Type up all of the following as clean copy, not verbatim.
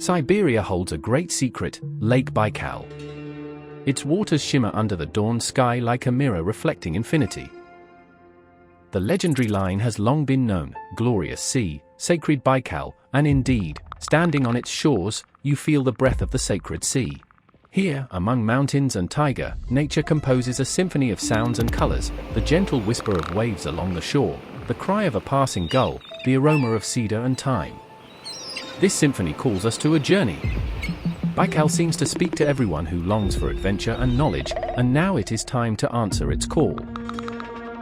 Siberia holds a great secret, Lake Baikal. Its waters shimmer under the dawn sky like a mirror reflecting infinity. The legendary line has long been known, glorious sea, sacred Baikal, and indeed, standing on its shores, you feel the breath of the sacred sea. Here, among mountains and taiga, nature composes a symphony of sounds and colors, the gentle whisper of waves along the shore, the cry of a passing gull, the aroma of cedar and thyme. This symphony calls us to a journey. Baikal seems to speak to everyone who longs for adventure and knowledge, and now it is time to answer its call.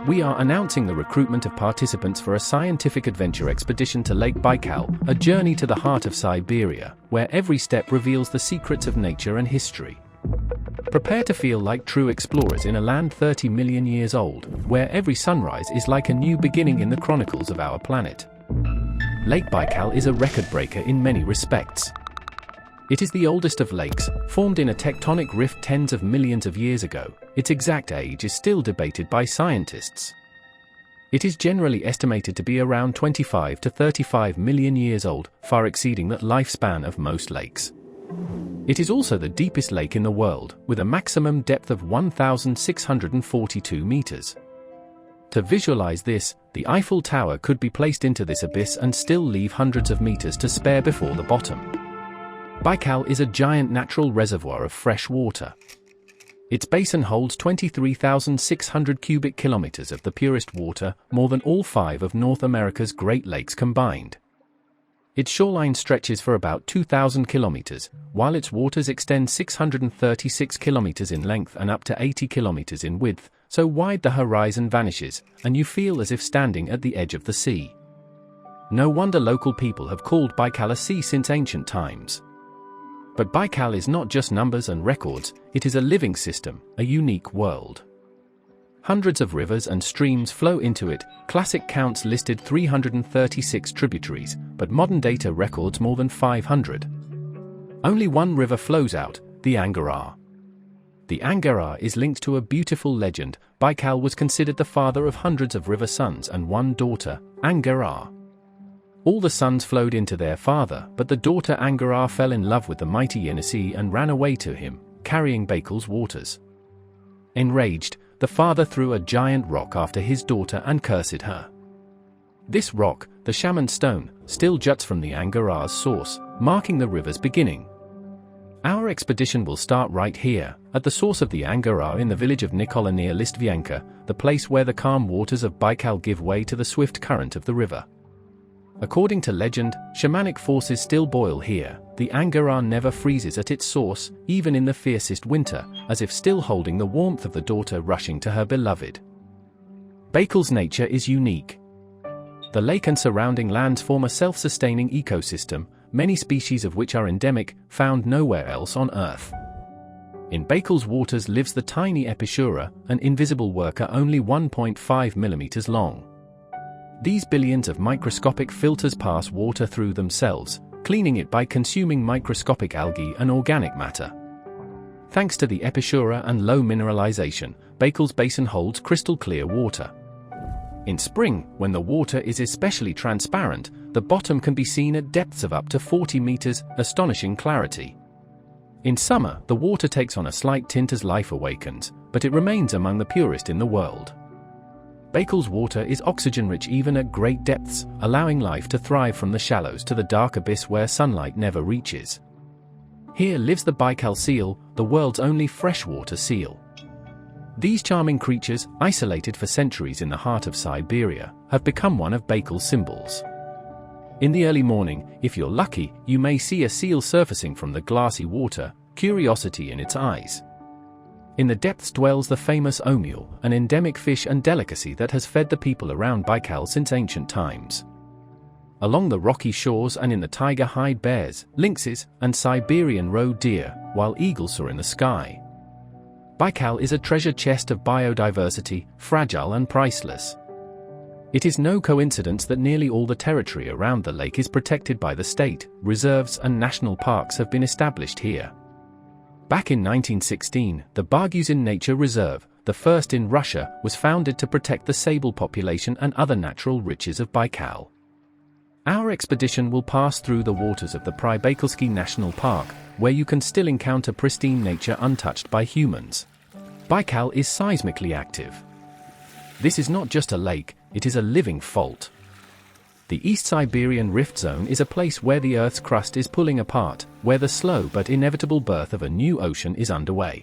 We are announcing the recruitment of participants for a scientific adventure expedition to Lake Baikal, a journey to the heart of Siberia, where every step reveals the secrets of nature and history. Prepare to feel like true explorers in a land 30 million years old, where every sunrise is like a new beginning in the chronicles of our planet. Lake Baikal is a record breaker in many respects. It is the oldest of lakes, formed in a tectonic rift tens of millions of years ago. Its exact age is still debated by scientists. It is generally estimated to be around 25 to 35 million years old, far exceeding the lifespan of most lakes. It is also the deepest lake in the world, with a maximum depth of 1,642 meters. To visualize this, the Eiffel Tower could be placed into this abyss and still leave hundreds of meters to spare before the bottom. Baikal is a giant natural reservoir of fresh water. Its basin holds 23,600 cubic kilometers of the purest water, more than all 5 of North America's Great Lakes combined. Its shoreline stretches for about 2,000 kilometers, while its waters extend 636 kilometers in length and up to 80 kilometers in width, so wide the horizon vanishes, and you feel as if standing at the edge of the sea. No wonder local people have called Baikal a sea since ancient times. But Baikal is not just numbers and records, it is a living system, a unique world. Hundreds of rivers and streams flow into it. Classic counts listed 336 tributaries, but modern data records more than 500. Only one river flows out, the Angara. The Angara is linked to a beautiful legend. Baikal was considered the father of hundreds of river sons and one daughter, Angara. All the sons flowed into their father, but the daughter Angara fell in love with the mighty Yenisei and ran away to him, carrying Baikal's waters. Enraged, the father threw a giant rock after his daughter and cursed her. This rock, the Shaman Stone, still juts from the Angara's source, marking the river's beginning. Our expedition will start right here, at the source of the Angara in the village of Nikola near Listvianka, the place where the calm waters of Baikal give way to the swift current of the river. According to legend, shamanic forces still boil here. The Angara never freezes at its source, even in the fiercest winter, as if still holding the warmth of the daughter rushing to her beloved. Baikal's nature is unique. The lake and surrounding lands form a self-sustaining ecosystem, many species of which are endemic, found nowhere else on Earth. In Baikal's waters lives the tiny Epishura, an invisible worker only 1.5 millimeters long. These billions of microscopic filters pass water through themselves, cleaning it by consuming microscopic algae and organic matter. Thanks to the Epishura and low mineralization, Baikal's basin holds crystal clear water. In spring, when the water is especially transparent, the bottom can be seen at depths of up to 40 meters, astonishing clarity. In summer, the water takes on a slight tint as life awakens, but it remains among the purest in the world. Baikal's water is oxygen-rich even at great depths, allowing life to thrive from the shallows to the dark abyss where sunlight never reaches. Here lives the Baikal seal, the world's only freshwater seal. These charming creatures, isolated for centuries in the heart of Siberia, have become one of Baikal's symbols. In the early morning, if you're lucky, you may see a seal surfacing from the glassy water, curiosity in its eyes. In the depths dwells the famous omul, an endemic fish and delicacy that has fed the people around Baikal since ancient times. Along the rocky shores and in the taiga hide bears, lynxes, and Siberian roe deer, while eagles soar in the sky. Baikal is a treasure chest of biodiversity, fragile and priceless. It is no coincidence that nearly all the territory around the lake is protected by the state. Reserves and national parks have been established here. Back in 1916, the Bargyusin Nature Reserve, the first in Russia, was founded to protect the sable population and other natural riches of Baikal. Our expedition will pass through the waters of the Pribaikalsky National Park, where you can still encounter pristine nature untouched by humans. Baikal is seismically active. This is not just a lake, it is a living fault. The East Siberian Rift Zone is a place where the Earth's crust is pulling apart, where the slow but inevitable birth of a new ocean is underway.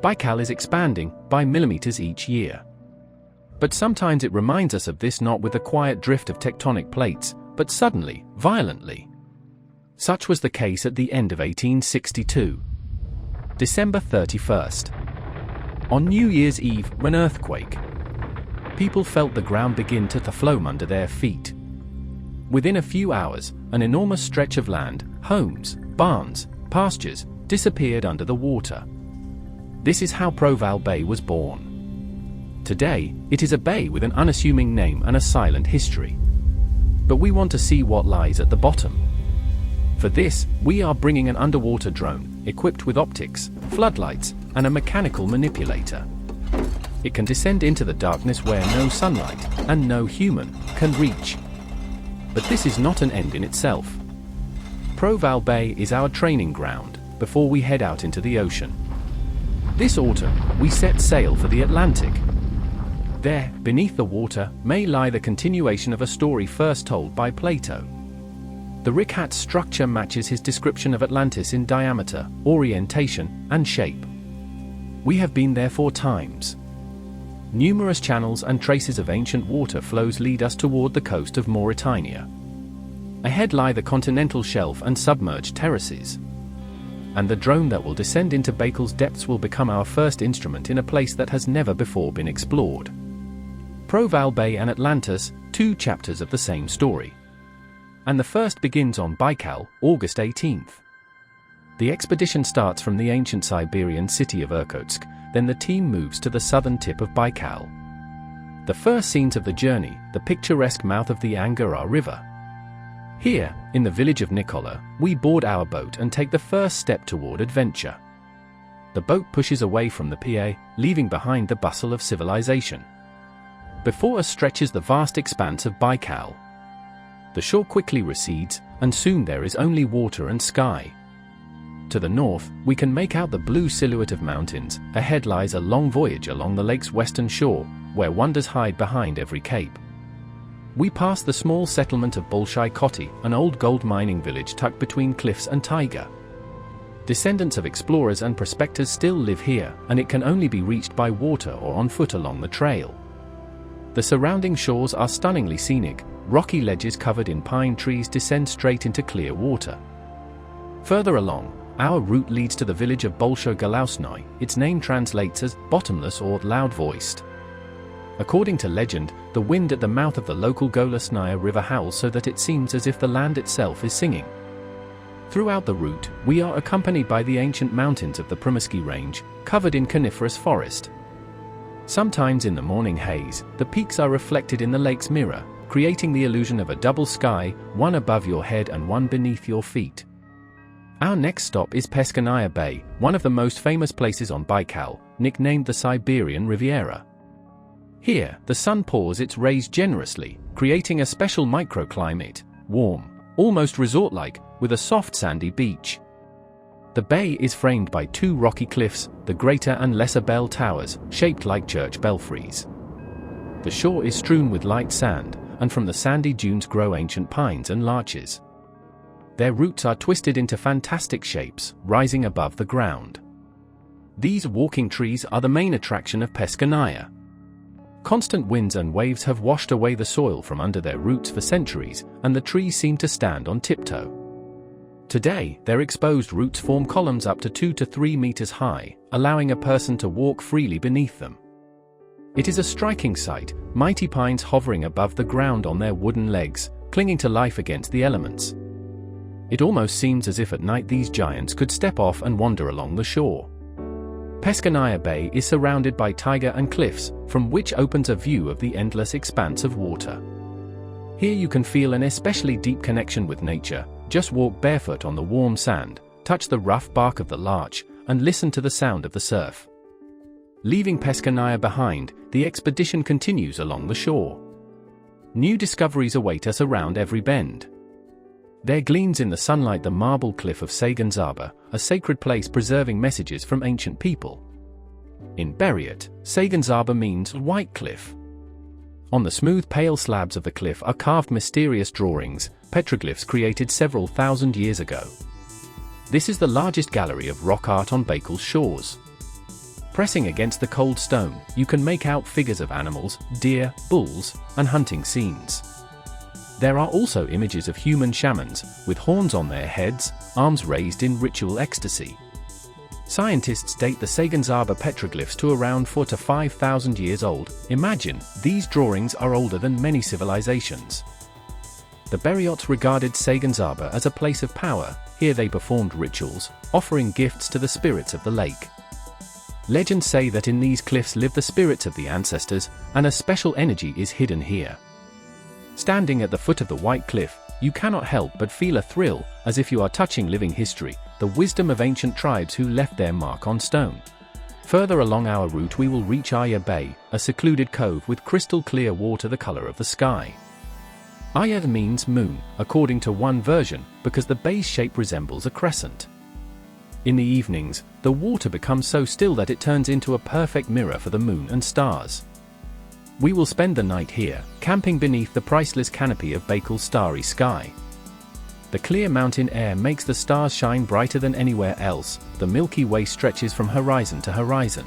Baikal is expanding by millimeters each year. But sometimes it reminds us of this, not with the quiet drift of tectonic plates, but suddenly, violently. Such was the case at the end of 1862. December 31st. On New Year's Eve, an earthquake. People felt the ground begin to floam under their feet. Within a few hours, an enormous stretch of land, homes, barns, pastures, disappeared under the water. This is how Provall Bay was born. Today, it is a bay with an unassuming name and a silent history. But we want to see what lies at the bottom. For this, we are bringing an underwater drone, equipped with optics, floodlights, and a mechanical manipulator. It can descend into the darkness where no sunlight, and no human, can reach. But this is not an end in itself. Provall Bay is our training ground, before we head out into the ocean. This autumn, we set sail for the Atlantic. There, beneath the water, may lie the continuation of a story first told by Plato. The Richat Structure matches his description of Atlantis in diameter, orientation, and shape. We have been there 4 times. Numerous channels and traces of ancient water flows lead us toward the coast of Mauritania. Ahead lie the continental shelf and submerged terraces. And the drone that will descend into Baikal's depths will become our first instrument in a place that has never before been explored. Provall Bay and Atlantis, 2 chapters of the same story. And the first begins on Baikal, August 18th. The expedition starts from the ancient Siberian city of Irkutsk, then the team moves to the southern tip of Baikal. The first scenes of the journey, the picturesque mouth of the Angara River. Here, in the village of Nikola, we board our boat and take the first step toward adventure. The boat pushes away from the PA, leaving behind the bustle of civilization. Before us stretches the vast expanse of Baikal. The shore quickly recedes, and soon there is only water and sky. To the north, we can make out the blue silhouette of mountains. Ahead lies a long voyage along the lake's western shore, where wonders hide behind every cape. We pass the small settlement of Bolshoi Koti, an old gold mining village tucked between cliffs and taiga. Descendants of explorers and prospectors still live here, and it can only be reached by water or on foot along the trail. The surrounding shores are stunningly scenic. Rocky ledges covered in pine trees descend straight into clear water. Further along, our route leads to the village of Bolshoi Galausnoy. Its name translates as bottomless or loud-voiced. According to legend, the wind at the mouth of the local Golasnaya River howls so that it seems as if the land itself is singing. Throughout the route, we are accompanied by the ancient mountains of the Primorski Range, covered in coniferous forest. Sometimes in the morning haze, the peaks are reflected in the lake's mirror, creating the illusion of a double sky, one above your head and one beneath your feet. Our next stop is Peskanaya Bay, one of the most famous places on Baikal, nicknamed the Siberian Riviera. Here, the sun pours its rays generously, creating a special microclimate, warm, almost resort-like, with a soft sandy beach. The bay is framed by 2 rocky cliffs, the Greater and Lesser Bell Towers, shaped like church belfries. The shore is strewn with light sand, and from the sandy dunes grow ancient pines and larches. Their roots are twisted into fantastic shapes, rising above the ground. These walking trees are the main attraction of Peskanaya. Constant winds and waves have washed away the soil from under their roots for centuries, and the trees seem to stand on tiptoe. Today, their exposed roots form columns up to 2 to 3 meters high, allowing a person to walk freely beneath them. It is a striking sight, mighty pines hovering above the ground on their wooden legs, clinging to life against the elements. It almost seems as if at night these giants could step off and wander along the shore. Peskanaya Bay is surrounded by taiga and cliffs, from which opens a view of the endless expanse of water. Here you can feel an especially deep connection with nature. Just walk barefoot on the warm sand, touch the rough bark of the larch, and listen to the sound of the surf. Leaving Peskanaya behind, the expedition continues along the shore. New discoveries await us around every bend. There gleams in the sunlight the marble cliff of Sagan-Zaba, a sacred place preserving messages from ancient people. In Beryat, Sagan-Zaba means white cliff. On the smooth pale slabs of the cliff are carved mysterious drawings, petroglyphs created several thousand years ago. This is the largest gallery of rock art on Baikal's shores. Pressing against the cold stone, you can make out figures of animals, deer, bulls, and hunting scenes. There are also images of human shamans, with horns on their heads, arms raised in ritual ecstasy. Scientists date the Sagan-Zaba petroglyphs to around 4,000 to 5,000 years old. Imagine, these drawings are older than many civilizations. The Beriots regarded Sagan-Zaba as a place of power. Here they performed rituals, offering gifts to the spirits of the lake. Legends say that in these cliffs live the spirits of the ancestors, and a special energy is hidden here. Standing at the foot of the white cliff, you cannot help but feel a thrill, as if you are touching living history, the wisdom of ancient tribes who left their mark on stone. Further along our route we will reach Aya Bay, a secluded cove with crystal clear water the color of the sky. Aya means moon, according to one version, because the bay's shape resembles a crescent. In the evenings, the water becomes so still that it turns into a perfect mirror for the moon and stars. We will spend the night here, camping beneath the priceless canopy of Baikal's starry sky. The clear mountain air makes the stars shine brighter than anywhere else. The Milky Way stretches from horizon to horizon.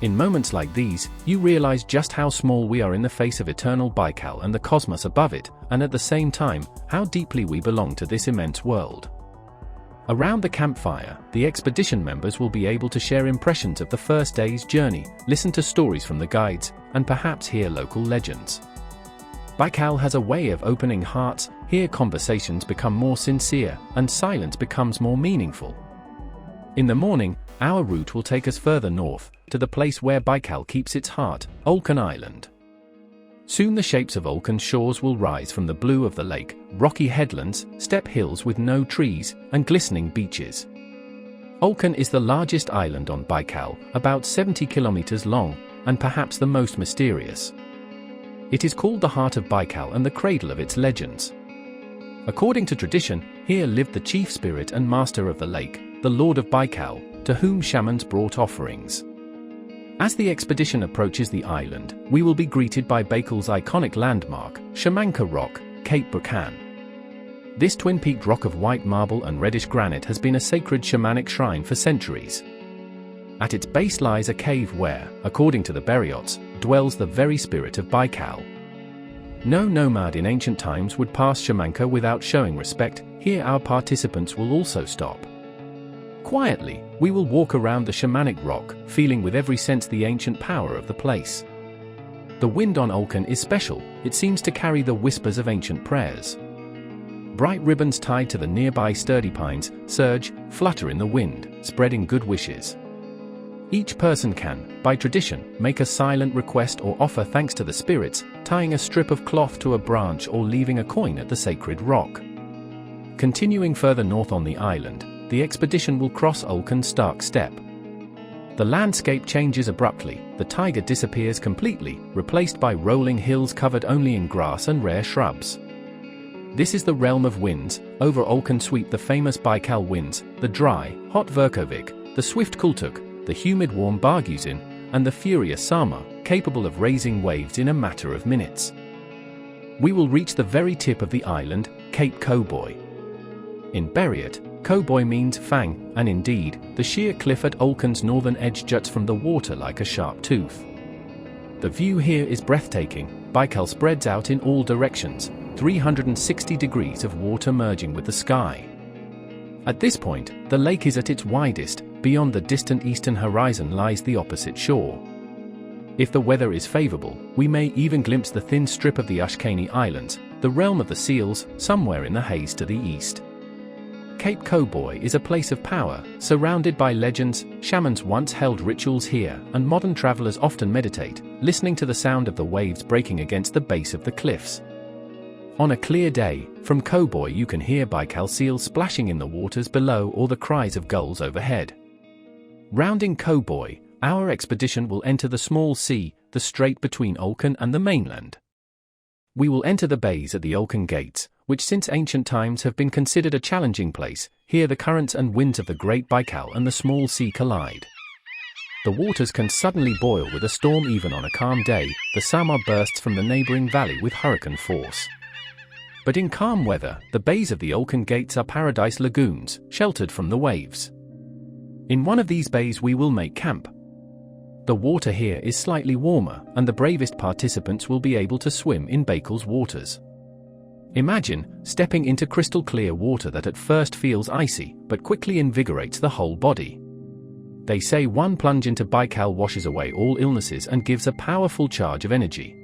In moments like these, you realize just how small we are in the face of eternal Baikal and the cosmos above it, and at the same time, how deeply we belong to this immense world. Around the campfire, the expedition members will be able to share impressions of the first day's journey, listen to stories from the guides, and perhaps hear local legends. Baikal has a way of opening hearts. Here conversations become more sincere, and silence becomes more meaningful. In the morning, our route will take us further north, to the place where Baikal keeps its heart, Olkhon Island. Soon the shapes of Olkhon's shores will rise from the blue of the lake, rocky headlands, steppe hills with no trees, and glistening beaches. Olkhon is the largest island on Baikal, about 70 kilometers long, and perhaps the most mysterious. It is called the heart of Baikal and the cradle of its legends. According to tradition, here lived the chief spirit and master of the lake, the Lord of Baikal, to whom shamans brought offerings. As the expedition approaches the island, we will be greeted by Baikal's iconic landmark, Shamanka Rock, Cape Burkan. This twin-peaked rock of white marble and reddish granite has been a sacred shamanic shrine for centuries. At its base lies a cave where, according to the Beriots, dwells the very spirit of Baikal. No nomad in ancient times would pass Shamanka without showing respect. Here our participants will also stop. Quietly, we will walk around the shamanic rock, feeling with every sense the ancient power of the place. The wind on Olkhon is special. It seems to carry the whispers of ancient prayers. Bright ribbons tied to the nearby sturdy pines surge, flutter in the wind, spreading good wishes. Each person can, by tradition, make a silent request or offer thanks to the spirits, tying a strip of cloth to a branch or leaving a coin at the sacred rock. Continuing further north on the island, the expedition will cross Olkhon's stark steppe. The landscape changes abruptly. The taiga disappears completely, replaced by rolling hills covered only in grass and rare shrubs. This is the realm of winds. Over Olkhon sweep the famous Baikal winds, the dry, hot Verkhovik, the swift Kultuk, the humid warm Barguzin, and the furious Sama, capable of raising waves in a matter of minutes. We will reach the very tip of the island, Cape Cowboy. In Beryat, Cowboy means fang, and indeed, the sheer cliff at Olkhon's northern edge juts from the water like a sharp tooth. The view here is breathtaking. Baikal spreads out in all directions, 360 degrees of water merging with the sky. At this point, the lake is at its widest. Beyond the distant eastern horizon lies the opposite shore. If the weather is favorable, we may even glimpse the thin strip of the Ashkani Islands, the realm of the seals, somewhere in the haze to the east. Cape Cowboy is a place of power, surrounded by legends. Shamans once held rituals here, and modern travelers often meditate, listening to the sound of the waves breaking against the base of the cliffs. On a clear day, from Cowboy you can hear Baikal seals splashing in the waters below or the cries of gulls overhead. Rounding Cowboy, our expedition will enter the small sea, the strait between Olkhon and the mainland. We will enter the bays at the Olkhon gates, which since ancient times have been considered a challenging place. Here the currents and winds of the Great Baikal and the Small Sea collide. The waters can suddenly boil with a storm. Even on a calm day, the Samar bursts from the neighboring valley with hurricane force. But in calm weather, the bays of the Olkhon gates are paradise lagoons, sheltered from the waves. In one of these bays we will make camp. The water here is slightly warmer, and the bravest participants will be able to swim in Baikal's waters. Imagine stepping into crystal clear water that at first feels icy, but quickly invigorates the whole body. They say one plunge into Baikal washes away all illnesses and gives a powerful charge of energy.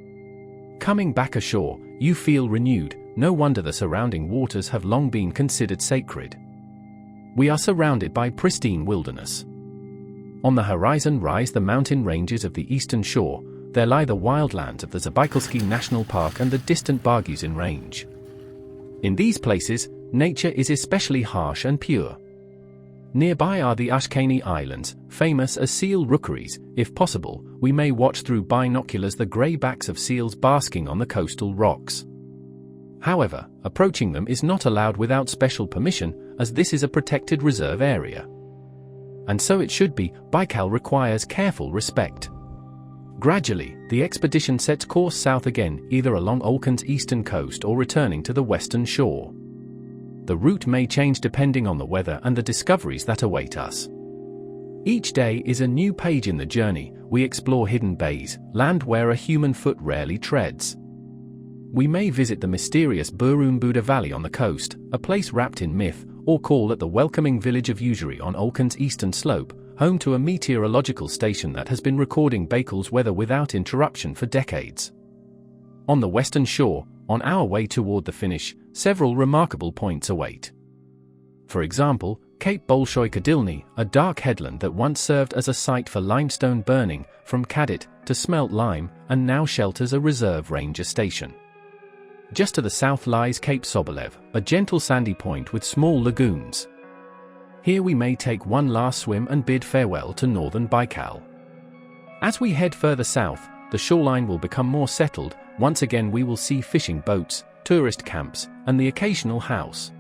Coming back ashore, you feel renewed. No wonder the surrounding waters have long been considered sacred. We are surrounded by pristine wilderness. On the horizon rise the mountain ranges of the eastern shore. There lie the wildlands of the Zabaikalsky National Park and the distant Bargyusin Range. In these places, nature is especially harsh and pure. Nearby are the Ashkani Islands, famous as seal rookeries. If possible, we may watch through binoculars the grey backs of seals basking on the coastal rocks. However, approaching them is not allowed without special permission, as this is a protected reserve area. And so it should be. Baikal requires careful respect. Gradually, the expedition sets course south again, either along Olkhon's eastern coast or returning to the western shore. The route may change depending on the weather and the discoveries that await us. Each day is a new page in the journey. We explore hidden bays, land where a human foot rarely treads. We may visit the mysterious Burumbuda Valley on the coast, a place wrapped in myth, or call at the welcoming village of Usuri on Olkhon's eastern slope, home to a meteorological station that has been recording Baikal's weather without interruption for decades. On the western shore, on our way toward the finish, several remarkable points await. For example, Cape Bolshoi Kadilny, a dark headland that once served as a site for limestone burning, from Kadit to smelt lime, and now shelters a reserve ranger station. Just to the south lies Cape Sobolev, a gentle sandy point with small lagoons. Here we may take one last swim and bid farewell to northern Baikal. As we head further south, the shoreline will become more settled. Once again we will see fishing boats, tourist camps, and the occasional house.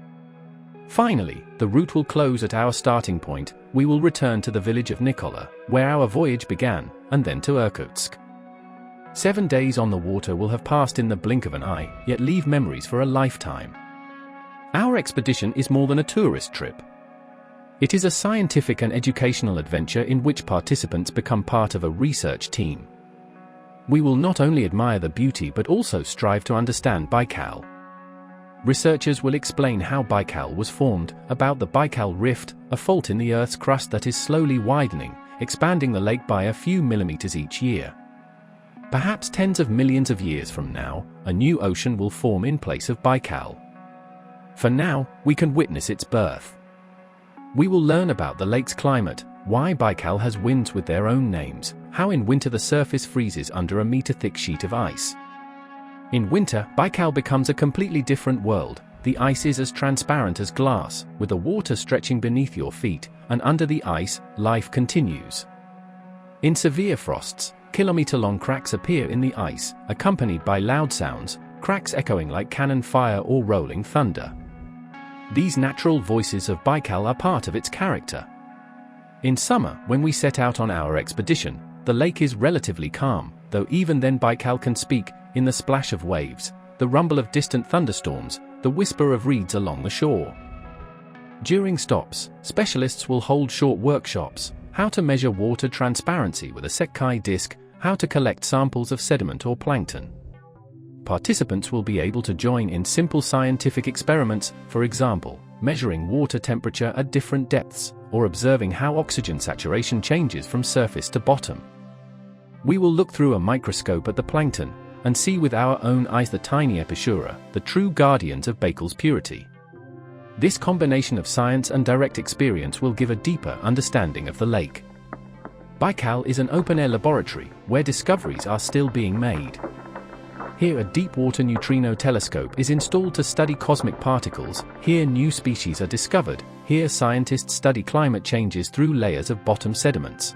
Finally, the route will close at our starting point. We will return to the village of Nikola, where our voyage began, and then to Irkutsk. 7 days on the water will have passed in the blink of an eye, yet leave memories for a lifetime. Our expedition is more than a tourist trip. It is a scientific and educational adventure in which participants become part of a research team. We will not only admire the beauty but also strive to understand Baikal. Researchers will explain how Baikal was formed, about the Baikal Rift, a fault in the Earth's crust that is slowly widening, expanding the lake by a few millimeters each year. Perhaps tens of millions of years from now, a new ocean will form in place of Baikal. For now, we can witness its birth. We will learn about the lake's climate, why Baikal has winds with their own names, how in winter the surface freezes under a meter-thick sheet of ice. In winter, Baikal becomes a completely different world. The ice is as transparent as glass, with the water stretching beneath your feet, and under the ice, life continues. In severe frosts, kilometer-long cracks appear in the ice, accompanied by loud sounds, cracks echoing like cannon fire or rolling thunder. These natural voices of Baikal are part of its character. In summer, when we set out on our expedition, the lake is relatively calm, though even then Baikal can speak, in the splash of waves, the rumble of distant thunderstorms, the whisper of reeds along the shore. During stops, specialists will hold short workshops: how to measure water transparency with a Sekai disc, how to collect samples of sediment or plankton. Participants will be able to join in simple scientific experiments, for example, measuring water temperature at different depths, or observing how oxygen saturation changes from surface to bottom. We will look through a microscope at the plankton, and see with our own eyes the tiny Epischura, the true guardians of Baikal's purity. This combination of science and direct experience will give a deeper understanding of the lake. Baikal is an open-air laboratory, where discoveries are still being made. Here a deep-water neutrino telescope is installed to study cosmic particles, here new species are discovered, here scientists study climate changes through layers of bottom sediments.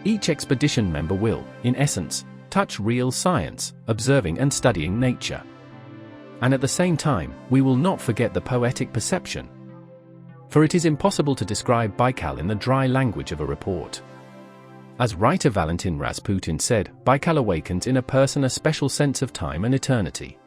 Each expedition member will, in essence, touch real science, observing and studying nature. And at the same time, we will not forget the poetic perception. For it is impossible to describe Baikal in the dry language of a report. As writer Valentin Rasputin said, Baikal awakens in a person a special sense of time and eternity.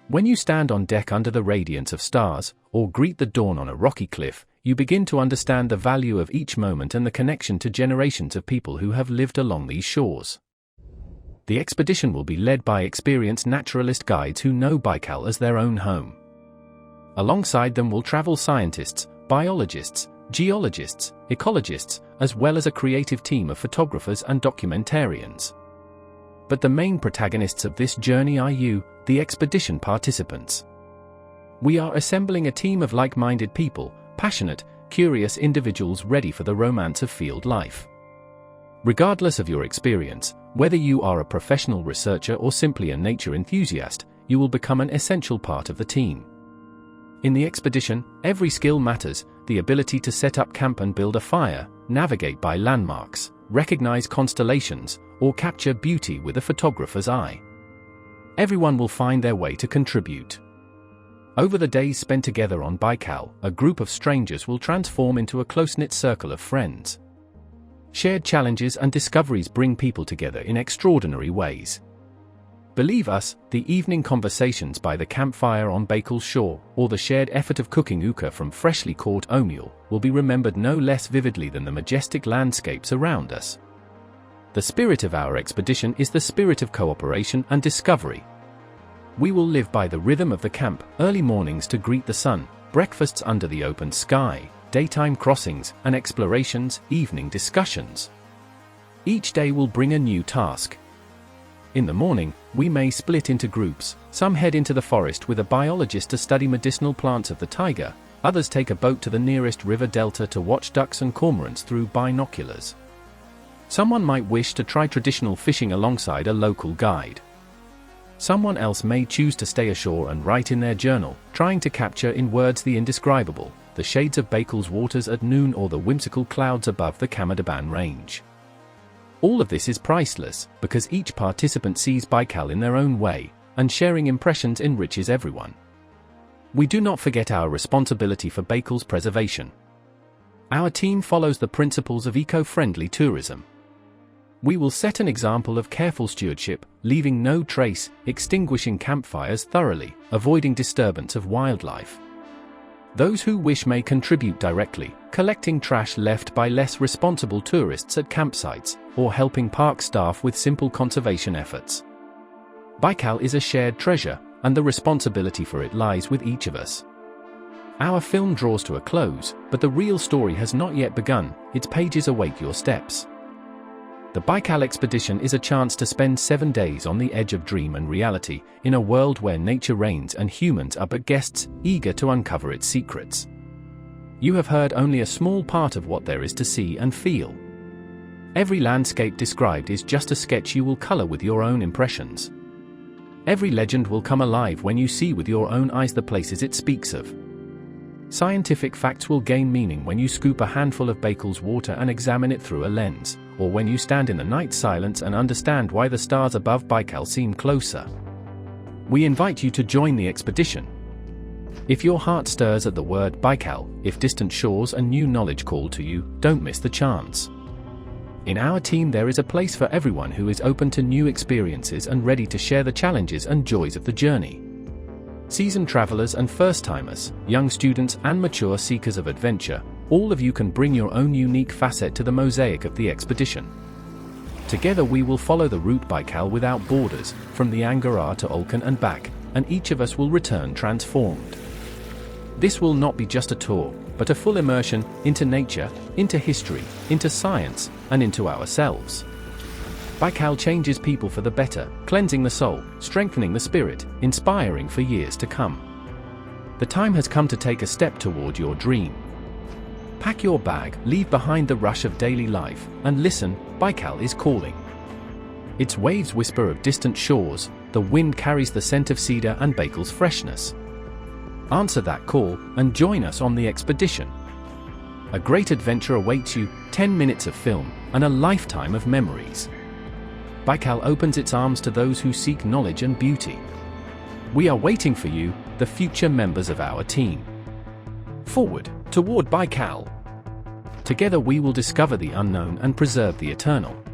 When you stand on deck under the radiance of stars, or greet the dawn on a rocky cliff, you begin to understand the value of each moment and the connection to generations of people who have lived along these shores. The expedition will be led by experienced naturalist guides who know Baikal as their own home. Alongside them will travel scientists, biologists, geologists, ecologists, as well as a creative team of photographers and documentarians. But the main protagonists of this journey are you, the expedition participants. We are assembling a team of like-minded people, passionate, curious individuals ready for the romance of field life. Regardless of your experience, whether you are a professional researcher or simply a nature enthusiast, you will become an essential part of the team. In the expedition, every skill matters: the ability to set up camp and build a fire, navigate by landmarks, recognize constellations, or capture beauty with a photographer's eye. Everyone will find their way to contribute. Over the days spent together on Baikal, a group of strangers will transform into a close-knit circle of friends. Shared challenges and discoveries bring people together in extraordinary ways. Believe us, the evening conversations by the campfire on Baikal's shore, or the shared effort of cooking ukka from freshly caught omeal, will be remembered no less vividly than the majestic landscapes around us. The spirit of our expedition is the spirit of cooperation and discovery. We will live by the rhythm of the camp, early mornings to greet the sun, breakfasts under the open sky, daytime crossings and explorations, evening discussions. Each day will bring a new task. In the morning, we may split into groups. Some head into the forest with a biologist to study medicinal plants of the taiga, others take a boat to the nearest river delta to watch ducks and cormorants through binoculars. Someone might wish to try traditional fishing alongside a local guide. Someone else may choose to stay ashore and write in their journal, trying to capture in words the indescribable, the shades of Baikal's waters at noon or the whimsical clouds above the Kamadaban range. All of this is priceless, because each participant sees Baikal in their own way, and sharing impressions enriches everyone. We do not forget our responsibility for Baikal's preservation. Our team follows the principles of eco-friendly tourism. We will set an example of careful stewardship, leaving no trace, extinguishing campfires thoroughly, avoiding disturbance of wildlife. Those who wish may contribute directly, collecting trash left by less responsible tourists at campsites, or helping park staff with simple conservation efforts. Baikal is a shared treasure, and the responsibility for it lies with each of us. Our film draws to a close, but the real story has not yet begun. Its pages await your steps. The Baikal expedition is a chance to spend 7 days on the edge of dream and reality, in a world where nature reigns and humans are but guests, eager to uncover its secrets. You have heard only a small part of what there is to see and feel. Every landscape described is just a sketch you will color with your own impressions. Every legend will come alive when you see with your own eyes the places it speaks of. Scientific facts will gain meaning when you scoop a handful of Baikal's water and examine it through a lens, or when you stand in the night silence and understand why the stars above Baikal seem closer. We invite you to join the expedition. If your heart stirs at the word Baikal, if distant shores and new knowledge call to you, don't miss the chance. In our team there is a place for everyone who is open to new experiences and ready to share the challenges and joys of the journey. Seasoned travelers and first-timers, young students and mature seekers of adventure, all of you can bring your own unique facet to the mosaic of the expedition. Together we will follow the route Baikal without borders, from the Angara to Olkhon and back, and each of us will return transformed. This will not be just a tour, but a full immersion into nature, into history, into science, and into ourselves. Baikal changes people for the better, cleansing the soul, strengthening the spirit, inspiring for years to come. The time has come to take a step toward your dream. Pack your bag, leave behind the rush of daily life, and listen, Baikal is calling. Its waves whisper of distant shores, the wind carries the scent of cedar and Baikal's freshness. Answer that call, and join us on the expedition. A great adventure awaits you, 10 minutes of film, and a lifetime of memories. Baikal opens its arms to those who seek knowledge and beauty. We are waiting for you, the future members of our team. Forward, toward Baikal. Together we will discover the unknown and preserve the eternal.